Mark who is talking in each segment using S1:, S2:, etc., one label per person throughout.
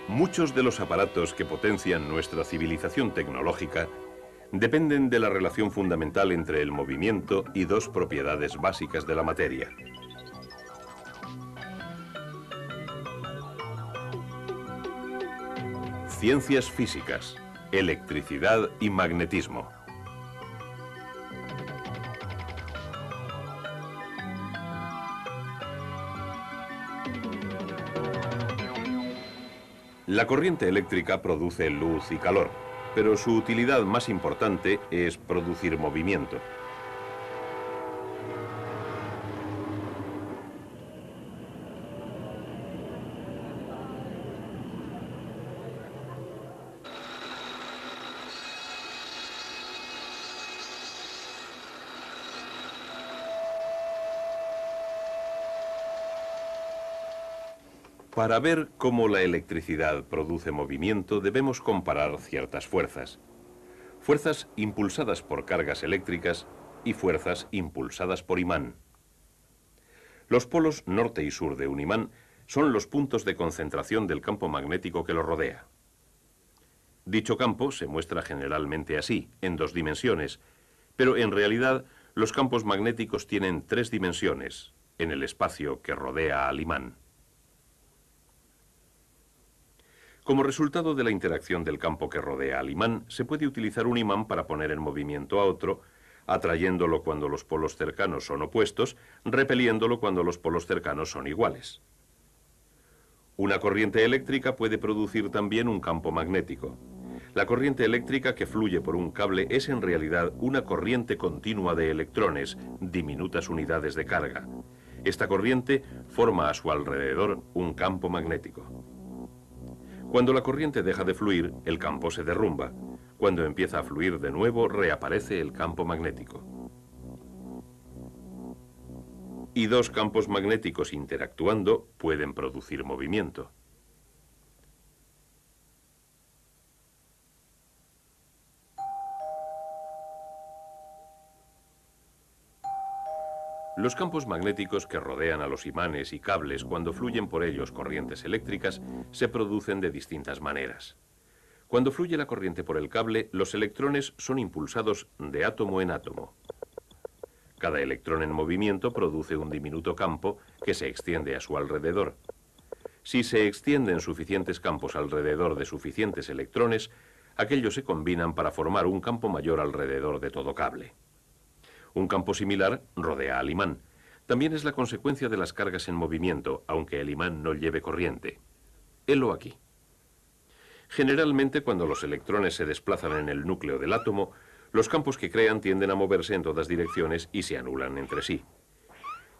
S1: Muchos de los aparatos que potencian nuestra civilización tecnológica dependen de la relación fundamental entre el movimiento y dos propiedades básicas de la materia: ciencias físicas, electricidad y magnetismo. La corriente eléctrica produce luz y calor, pero su utilidad más importante es producir movimiento. Para ver cómo la electricidad produce movimiento, debemos comparar ciertas fuerzas. Fuerzas impulsadas por cargas eléctricas y fuerzas impulsadas por imán. Los polos norte y sur de un imán son los puntos de concentración del campo magnético que lo rodea. Dicho campo se muestra generalmente así, en dos dimensiones, pero en realidad los campos magnéticos tienen tres dimensiones, en el espacio que rodea al imán. Como resultado de la interacción del campo que rodea al imán, se puede utilizar un imán para poner en movimiento a otro, atrayéndolo cuando los polos cercanos son opuestos, repeliéndolo cuando los polos cercanos son iguales. Una corriente eléctrica puede producir también un campo magnético. La corriente eléctrica que fluye por un cable es en realidad una corriente continua de electrones, diminutas unidades de carga. Esta corriente forma a su alrededor un campo magnético. Cuando la corriente deja de fluir, el campo se derrumba. Cuando empieza a fluir de nuevo, reaparece el campo magnético. Y dos campos magnéticos interactuando pueden producir movimiento. Los campos magnéticos que rodean a los imanes y cables cuando fluyen por ellos corrientes eléctricas se producen de distintas maneras. Cuando fluye la corriente por el cable, los electrones son impulsados de átomo en átomo. Cada electrón en movimiento produce un diminuto campo que se extiende a su alrededor. Si se extienden suficientes campos alrededor de suficientes electrones, aquellos se combinan para formar un campo mayor alrededor de todo cable. Un campo similar rodea al imán. También es la consecuencia de las cargas en movimiento, aunque el imán no lleve corriente. Helo aquí. Generalmente, cuando los electrones se desplazan en el núcleo del átomo, los campos que crean tienden a moverse en todas direcciones y se anulan entre sí.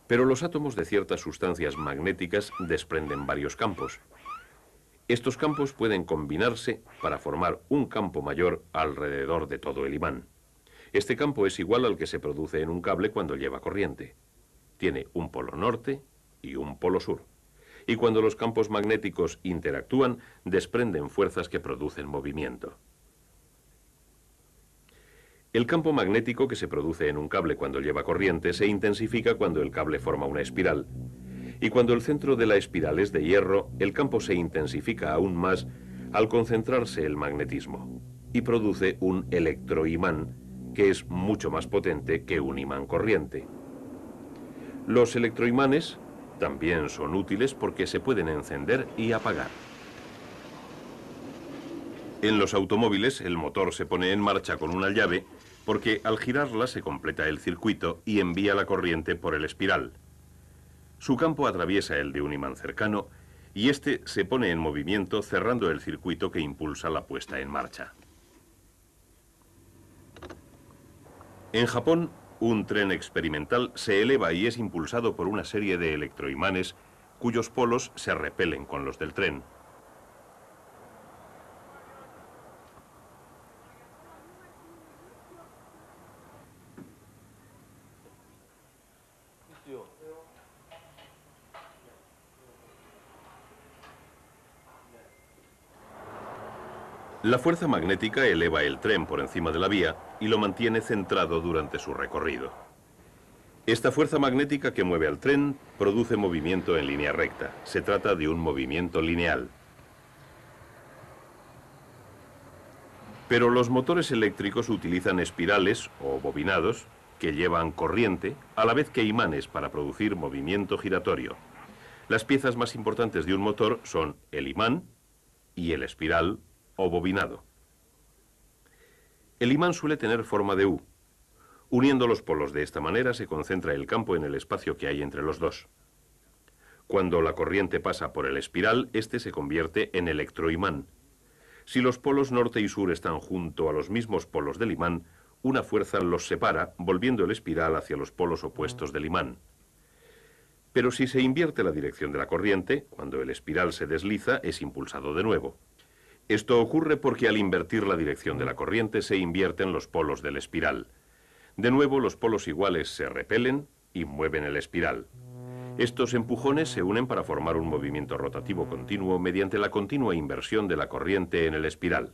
S1: Pero los átomos de ciertas sustancias magnéticas desprenden varios campos. Estos campos pueden combinarse para formar un campo mayor alrededor de todo el imán. Este campo es igual al que se produce en un cable cuando lleva corriente. Tiene un polo norte y un polo sur. Y cuando los campos magnéticos interactúan, desprenden fuerzas que producen movimiento. El campo magnético que se produce en un cable cuando lleva corriente se intensifica cuando el cable forma una espiral. Y cuando el centro de la espiral es de hierro, el campo se intensifica aún más al concentrarse el magnetismo y produce un electroimán, que es mucho más potente que un imán corriente. Los electroimanes también son útiles porque se pueden encender y apagar. En los automóviles el motor se pone en marcha con una llave porque al girarla se completa el circuito y envía la corriente por el espiral. Su campo atraviesa el de un imán cercano y este se pone en movimiento cerrando el circuito que impulsa la puesta en marcha. En Japón, un tren experimental se eleva y es impulsado por una serie de electroimanes cuyos polos se repelen con los del tren. La fuerza magnética eleva el tren por encima de la vía y lo mantiene centrado durante su recorrido. Esta fuerza magnética que mueve al tren produce movimiento en línea recta. Se trata de un movimiento lineal. Pero los motores eléctricos utilizan espirales o bobinados que llevan corriente, a la vez que imanes para producir movimiento giratorio. Las piezas más importantes de un motor son el imán y el espiral o bobinado. El imán suele tener forma de U. Uniendo los polos de esta manera se concentra el campo en el espacio que hay entre los dos. Cuando la corriente pasa por el espiral, este se convierte en electroimán. Si los polos norte y sur están junto a los mismos polos del imán, una fuerza los separa, volviendo el espiral hacia los polos opuestos del imán. Pero si se invierte la dirección de la corriente, cuando el espiral se desliza, es impulsado de nuevo. Esto ocurre porque al invertir la dirección de la corriente se invierten los polos del espiral. De nuevo, los polos iguales se repelen y mueven el espiral. Estos empujones se unen para formar un movimiento rotativo continuo mediante la continua inversión de la corriente en el espiral.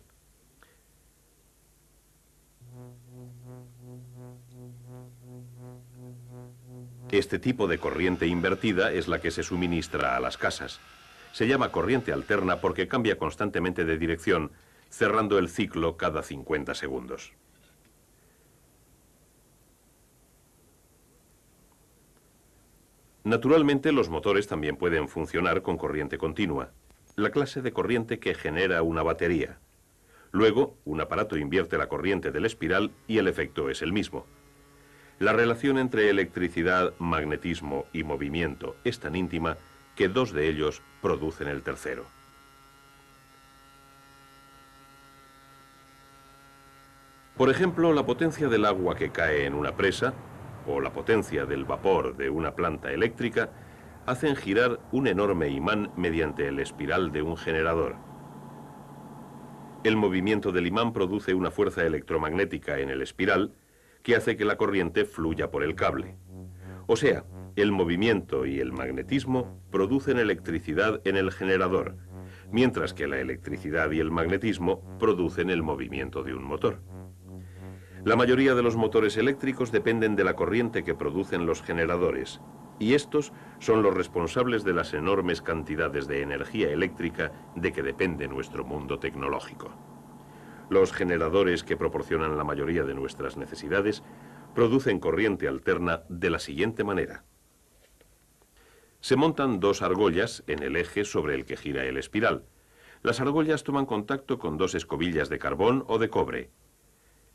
S1: Este tipo de corriente invertida es la que se suministra a las casas. Se llama corriente alterna porque cambia constantemente de dirección, cerrando el ciclo cada 50 segundos. Naturalmente, los motores también pueden funcionar con corriente continua, la clase de corriente que genera una batería. Luego, un aparato invierte la corriente del espiral y el efecto es el mismo. La relación entre electricidad, magnetismo y movimiento es tan íntima que dos de ellos producen el tercero. Por ejemplo, la potencia del agua que cae en una presa o la potencia del vapor de una planta eléctrica hacen girar un enorme imán mediante el espiral de un generador. El movimiento del imán produce una fuerza electromagnética en el espiral que hace que la corriente fluya por el cable. O sea, el movimiento y el magnetismo producen electricidad en el generador, mientras que la electricidad y el magnetismo producen el movimiento de un motor. La mayoría de los motores eléctricos dependen de la corriente que producen los generadores, y estos son los responsables de las enormes cantidades de energía eléctrica de que depende nuestro mundo tecnológico. Los generadores que proporcionan la mayoría de nuestras necesidades producen corriente alterna de la siguiente manera. Se montan dos argollas en el eje sobre el que gira el espiral. Las argollas toman contacto con dos escobillas de carbón o de cobre.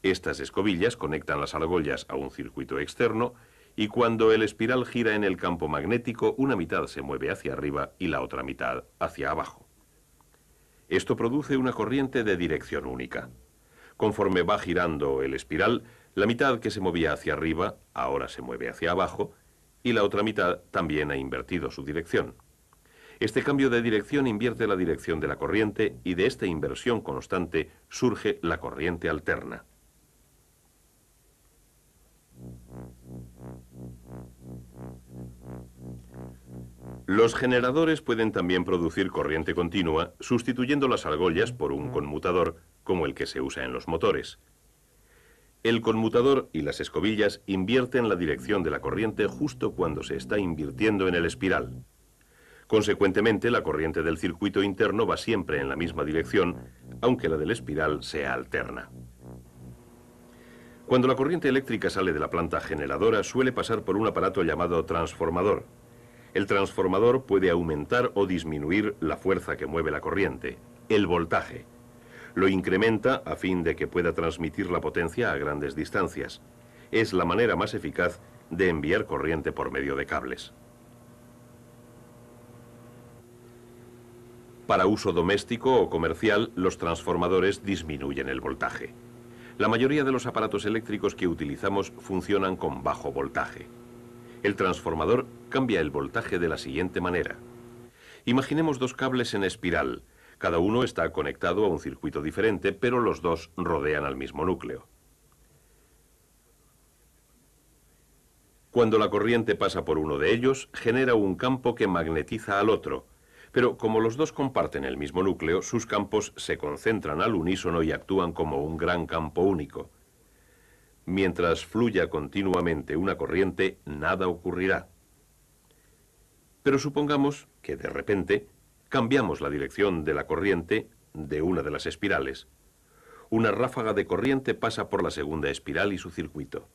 S1: Estas escobillas conectan las argollas a un circuito externo y cuando el espiral gira en el campo magnético, una mitad se mueve hacia arriba y la otra mitad hacia abajo. Esto produce una corriente de dirección única. Conforme va girando el espiral, la mitad que se movía hacia arriba ahora se mueve hacia abajo y la otra mitad también ha invertido su dirección. Este cambio de dirección invierte la dirección de la corriente y de esta inversión constante surge la corriente alterna. Los generadores pueden también producir corriente continua sustituyendo las argollas por un conmutador como el que se usa en los motores. El conmutador y las escobillas invierten la dirección de la corriente justo cuando se está invirtiendo en el espiral. Consecuentemente, la corriente del circuito interno va siempre en la misma dirección, aunque la del espiral sea alterna. Cuando la corriente eléctrica sale de la planta generadora, suele pasar por un aparato llamado transformador. El transformador puede aumentar o disminuir la fuerza que mueve la corriente, el voltaje. Lo incrementa a fin de que pueda transmitir la potencia a grandes distancias. Es la manera más eficaz de enviar corriente por medio de cables. Para uso doméstico o comercial, los transformadores disminuyen el voltaje. La mayoría de los aparatos eléctricos que utilizamos funcionan con bajo voltaje. El transformador cambia el voltaje de la siguiente manera. Imaginemos dos cables en espiral. Cada uno está conectado a un circuito diferente, pero los dos rodean al mismo núcleo. Cuando la corriente pasa por uno de ellos, genera un campo que magnetiza al otro. Pero como los dos comparten el mismo núcleo, sus campos se concentran al unísono y actúan como un gran campo único. Mientras fluya continuamente una corriente, nada ocurrirá. Pero supongamos que de repente cambiamos la dirección de la corriente de una de las espirales. Una ráfaga de corriente pasa por la segunda espiral y su circuito.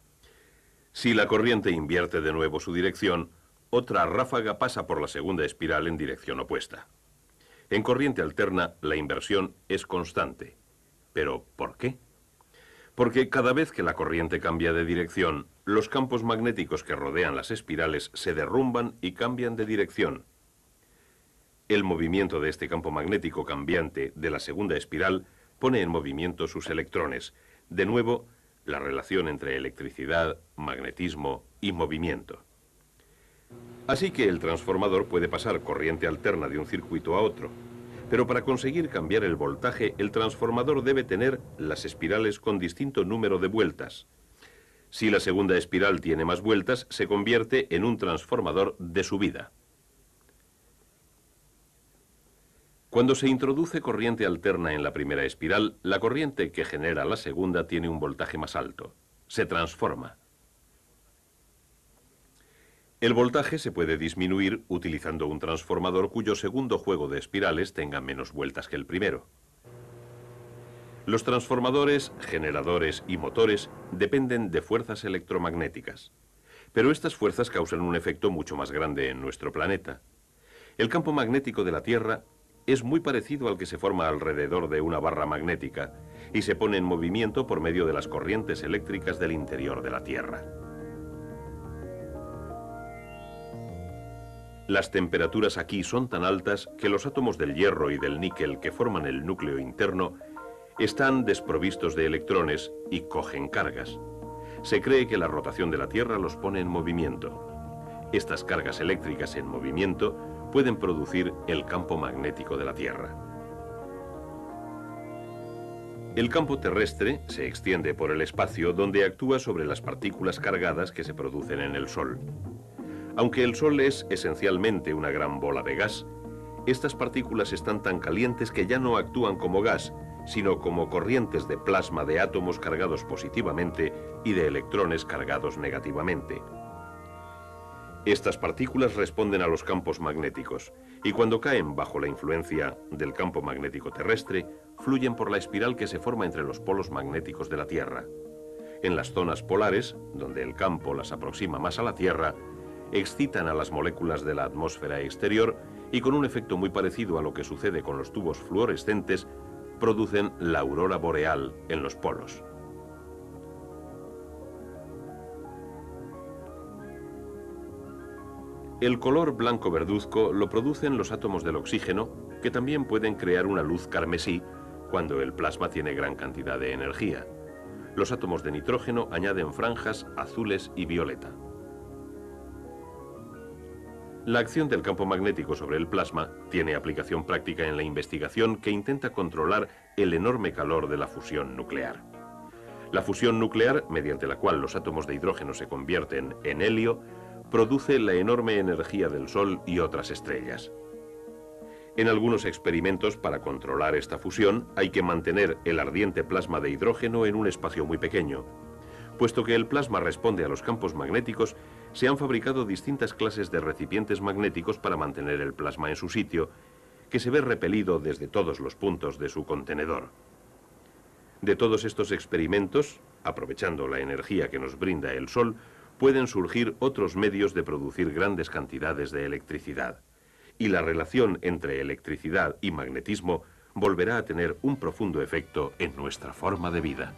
S1: Si la corriente invierte de nuevo su dirección, otra ráfaga pasa por la segunda espiral en dirección opuesta. En corriente alterna, la inversión es constante. ¿Pero por qué? Porque cada vez que la corriente cambia de dirección, los campos magnéticos que rodean las espirales se derrumban y cambian de dirección. El movimiento de este campo magnético cambiante de la segunda espiral pone en movimiento sus electrones. De nuevo, la relación entre electricidad, magnetismo y movimiento. Así que el transformador puede pasar corriente alterna de un circuito a otro. Pero para conseguir cambiar el voltaje, el transformador debe tener las espirales con distinto número de vueltas. Si la segunda espiral tiene más vueltas, se convierte en un transformador de subida. Cuando se introduce corriente alterna en la primera espiral, la corriente que genera la segunda tiene un voltaje más alto. Se transforma. El voltaje se puede disminuir utilizando un transformador cuyo segundo juego de espirales tenga menos vueltas que el primero. Los transformadores, generadores y motores dependen de fuerzas electromagnéticas. Pero estas fuerzas causan un efecto mucho más grande en nuestro planeta. El campo magnético de la Tierra es muy parecido al que se forma alrededor de una barra magnética y se pone en movimiento por medio de las corrientes eléctricas del interior de la Tierra. Las temperaturas aquí son tan altas que los átomos del hierro y del níquel que forman el núcleo interno están desprovistos de electrones y cogen cargas. Se cree que la rotación de la Tierra los pone en movimiento. Estas cargas eléctricas en movimiento pueden producir el campo magnético de la Tierra. El campo terrestre se extiende por el espacio donde actúa sobre las partículas cargadas que se producen en el Sol. Aunque el Sol es esencialmente una gran bola de gas, estas partículas están tan calientes que ya no actúan como gas, sino como corrientes de plasma de átomos cargados positivamente y de electrones cargados negativamente. Estas partículas responden a los campos magnéticos y cuando caen bajo la influencia del campo magnético terrestre, fluyen por la espiral que se forma entre los polos magnéticos de la Tierra. En las zonas polares, donde el campo las aproxima más a la Tierra, excitan a las moléculas de la atmósfera exterior y con un efecto muy parecido a lo que sucede con los tubos fluorescentes, producen la aurora boreal en los polos. El color blanco verduzco lo producen los átomos del oxígeno, que también pueden crear una luz carmesí cuando el plasma tiene gran cantidad de energía. Los átomos de nitrógeno añaden franjas azules y violeta. La acción del campo magnético sobre el plasma tiene aplicación práctica en la investigación que intenta controlar el enorme calor de la fusión nuclear. La fusión nuclear, mediante la cual los átomos de hidrógeno se convierten en helio, produce la enorme energía del Sol y otras estrellas. En algunos experimentos para controlar esta fusión hay que mantener el ardiente plasma de hidrógeno en un espacio muy pequeño. Puesto que el plasma responde a los campos magnéticos, se han fabricado distintas clases de recipientes magnéticos para mantener el plasma en su sitio, que se ve repelido desde todos los puntos de su contenedor. De todos estos experimentos, aprovechando la energía que nos brinda el Sol, pueden surgir otros medios de producir grandes cantidades de electricidad. Y la relación entre electricidad y magnetismo volverá a tener un profundo efecto en nuestra forma de vida.